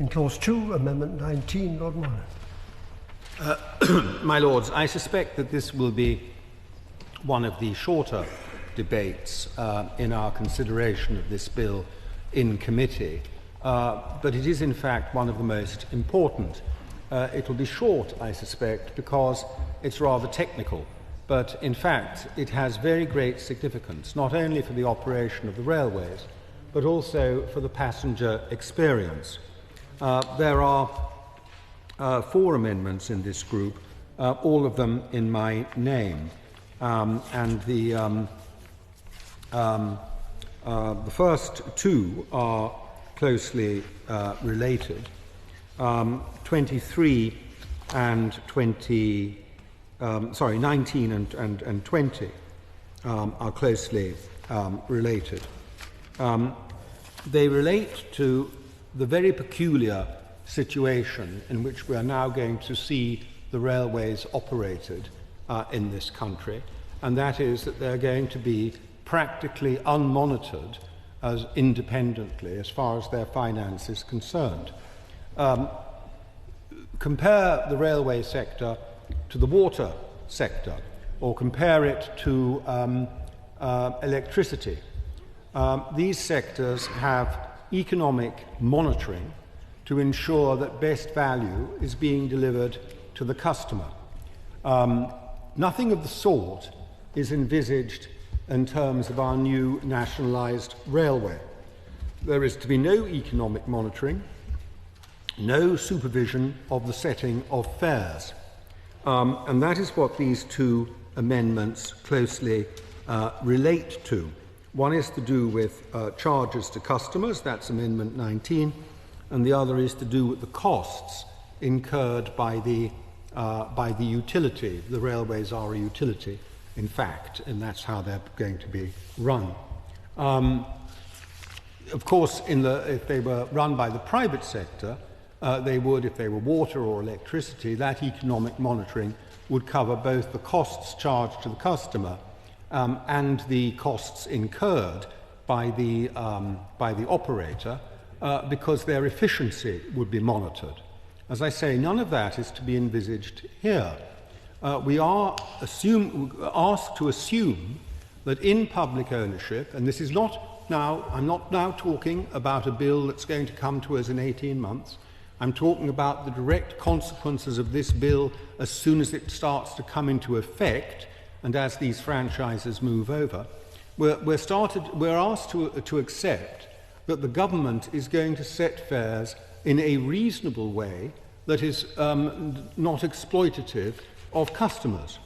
In Clause 2, Amendment 19, Lord Morris. My Lords, I suspect that this will be one of the shorter debates in our consideration of this bill in committee, but it is in fact one of the most important. It will be short, I suspect, because it's rather technical, but in fact it has very great significance, not only for the operation of the railways, but also for the passenger experience. There are 4 amendments in this group, all of them in my name, and the first 2 are closely related. 23 and 20, 19 and 20 are closely related. They relate to the very peculiar situation in which we are now going to see the railways operated in this country, and that is that they're going to be practically unmonitored as independently as far as their finance is concerned. Compare the railway sector to the water sector, or compare it to electricity. These sectors have economic monitoring to ensure that best value is being delivered to the customer. Nothing of the sort is envisaged in terms of our new nationalised railway. There is to be no economic monitoring, no supervision of the setting of fares. And that is what these 2 amendments closely relate to. One is to do with charges to customers, that's Amendment 19, and the other is to do with the costs incurred by the utility. The railways are a utility, in fact, and that's how they're going to be run. Of course, if they were run by the private sector, they would, if they were water or electricity, that economic monitoring would cover both the costs charged to the customer and the costs incurred by the operator, because their efficiency would be monitored. As I say, none of that is to be envisaged here. We are asked to assume that in public ownership, and this is not now, I'm not now talking about a bill that's going to come to us in 18 months, I'm talking about the direct consequences of this bill as soon as it starts to come into effect and as these franchises move over. We're asked to accept that the government is going to set fares in a reasonable way that is not exploitative of customers.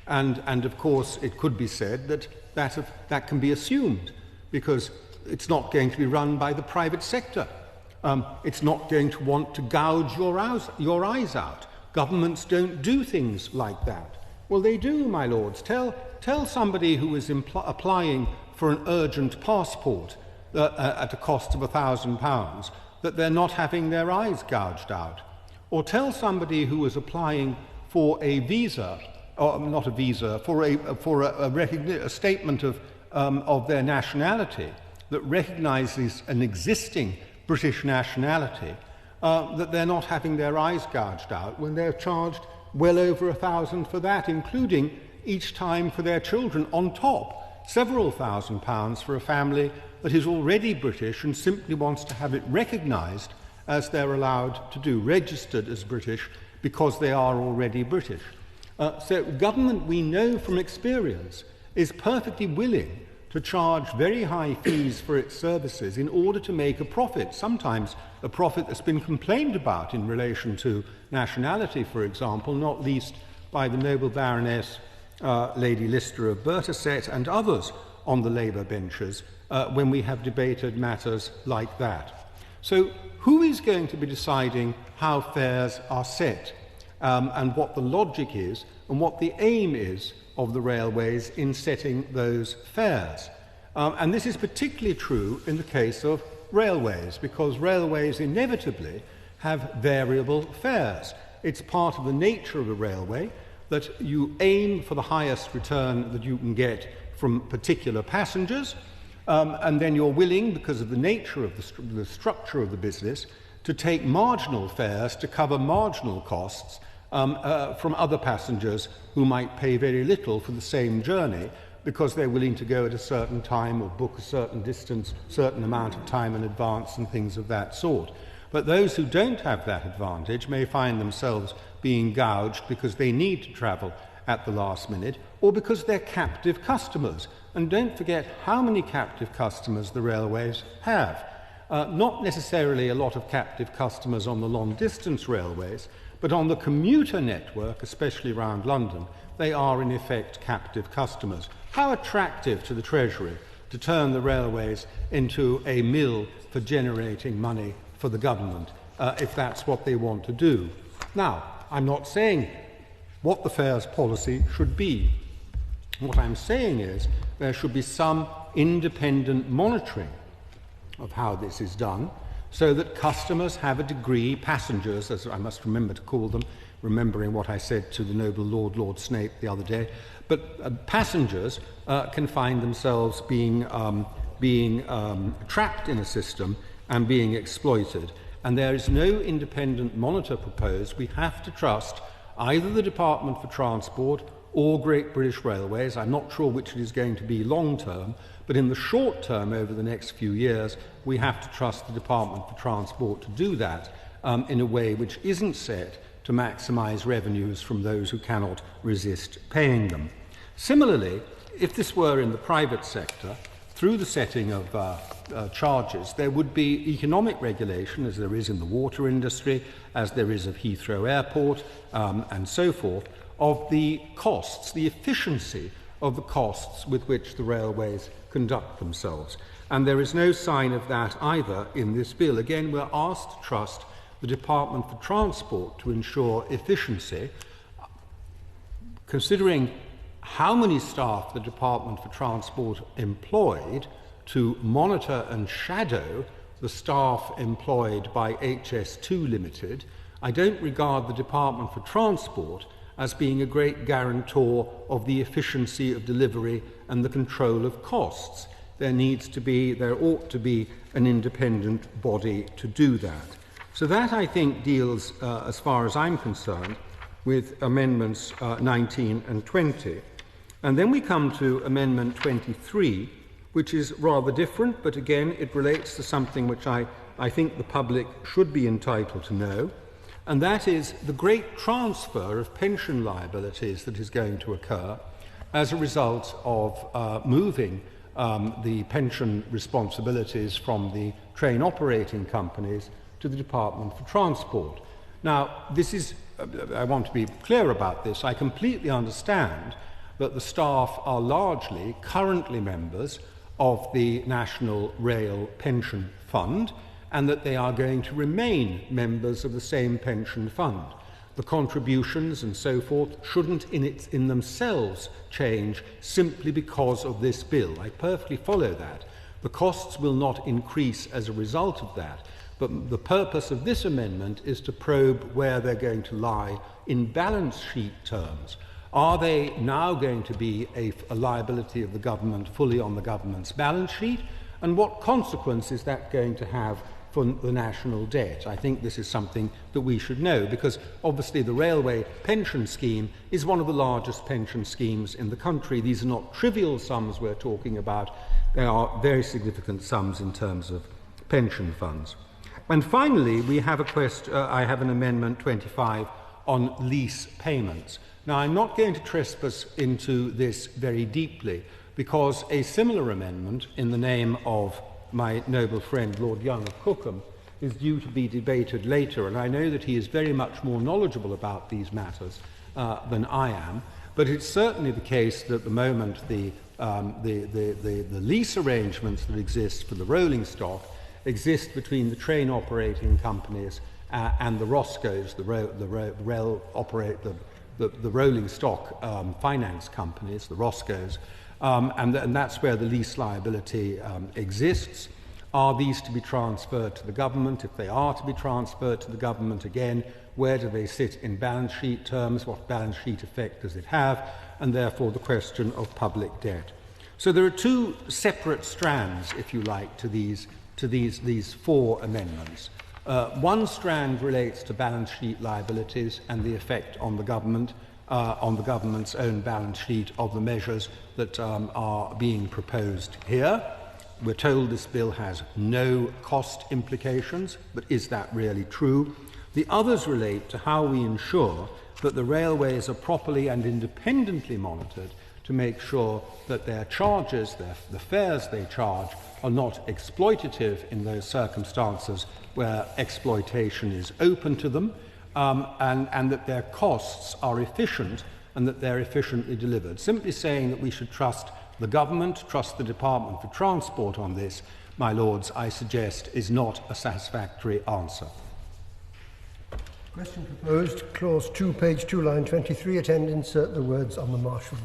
And of course, it could be said that can be assumed, because it's not going to be run by the private sector. It's not going to want to gouge your eyes out. Governments don't do things like that. Well, they do, my lords. Tell somebody who is applying for an urgent passport at a cost of £1,000 that they're not having their eyes gouged out. Or tell somebody who is applying for a visa, or not a visa, for a statement of their nationality that recognises an existing British nationality, that they're not having their eyes gouged out when they're charged well over £1,000 for that, including each time for their children on top, several £1,000s for a family that is already British and simply wants to have it recognised as they're allowed to do, registered as British because they are already British. So government, we know from experience, is perfectly willing to charge very high fees for its services in order to make a profit, sometimes a profit that's been complained about in relation to nationality, for example, not least by the noble Baroness Lady Lister of Bertaset and others on the Labour benches when we have debated matters like that. So who is going to be deciding how fares are set and what the logic is and what the aim is of the railways in setting those fares? And this is particularly true in the case of railways, because railways inevitably have variable fares. It's part of the nature of a railway that you aim for the highest return that you can get from particular passengers, and then you're willing, because of the nature of the structure of the business, to take marginal fares to cover marginal costs from other passengers who might pay very little for the same journey because they're willing to go at a certain time or book a certain distance, certain amount of time in advance and things of that sort. But those who don't have that advantage may find themselves being gouged because they need to travel at the last minute or because they're captive customers. And don't forget how many captive customers the railways have. Not necessarily a lot of captive customers on the long-distance railways, but on the commuter network, especially around London, they are in effect captive customers. How attractive to the Treasury to turn the railways into a mill for generating money for the government, if that's what they want to do. Now, I'm not saying what the fares policy should be. What I'm saying is there should be some independent monitoring of how this is done, so that customers have a degree, passengers, as I must remember to call them, remembering what I said to the noble Lord Snape the other day, but passengers can find themselves being trapped in a system and being exploited. And there is no independent monitor proposed. We have to trust either the Department for Transport or Great British Railways. I'm not sure which it is going to be long term, but in the short term, over the next few years, we have to trust the Department for Transport to do that in a way which isn't set to maximise revenues from those who cannot resist paying them. Similarly, if this were in the private sector, through the setting of charges, there would be economic regulation, as there is in the water industry, as there is of Heathrow Airport, and so forth, of the costs, the efficiency of the costs with which the railways conduct themselves. And there is no sign of that either in this bill. Again, we're asked to trust the Department for Transport to ensure efficiency. Considering how many staff the Department for Transport employed to monitor and shadow the staff employed by HS2 Limited, I don't regard the Department for Transport as being a great guarantor of the efficiency of delivery and the control of costs. There ought to be an independent body to do that. So that, I think, deals, as far as I'm concerned, with Amendments 19 and 20. And then we come to Amendment 23, which is rather different, but again, it relates to something which I think the public should be entitled to know, and that is the great transfer of pension liabilities that is going to occur as a result of moving the pension responsibilities from the train operating companies to the Department for Transport. Now, this is, I want to be clear about this, I completely understand that the staff are largely currently members of the National Rail Pension Fund, and that they are going to remain members of the same pension fund. The contributions and so forth shouldn't in themselves change simply because of this bill. I perfectly follow that. The costs will not increase as a result of that, but the purpose of this amendment is to probe where they're going to lie in balance sheet terms. Are they now going to be a liability of the government fully on the government's balance sheet? And what consequence is that going to have for the national debt? I think this is something that we should know, because obviously the railway pension scheme is one of the largest pension schemes in the country. These are not trivial sums we're talking about. They are very significant sums in terms of pension funds. And finally, we have I have an Amendment 25 on lease payments. Now, I'm not going to trespass into this very deeply, because a similar amendment in the name of my noble friend Lord Young of Cookham is due to be debated later, and I know that he is very much more knowledgeable about these matters than I am, but it's certainly the case that at the moment the lease arrangements that exist for the rolling stock exist between the train operating companies and the ROSCOs, the rolling stock finance companies, the ROSCOs, and that's where the lease liability exists. Are these to be transferred to the government? If they are to be transferred to the government, again, where do they sit in balance sheet terms? What balance sheet effect does it have? And therefore the question of public debt. So there are two separate strands, if you like, to these four amendments. One strand relates to balance sheet liabilities and the effect on the government's own balance sheet of the measures that are being proposed here. We're told this bill has no cost implications, but is that really true? The others relate to how we ensure that the railways are properly and independently monitored to make sure that their charges, the fares they charge, are not exploitative in those circumstances where exploitation is open to them, and that their costs are efficient and that they're efficiently delivered. Simply saying that we should trust the government, trust the Department for Transport on this, my Lords, I suggest is not a satisfactory answer. Question proposed, clause 2, page 2, line 23. Attend insert the words on the marshal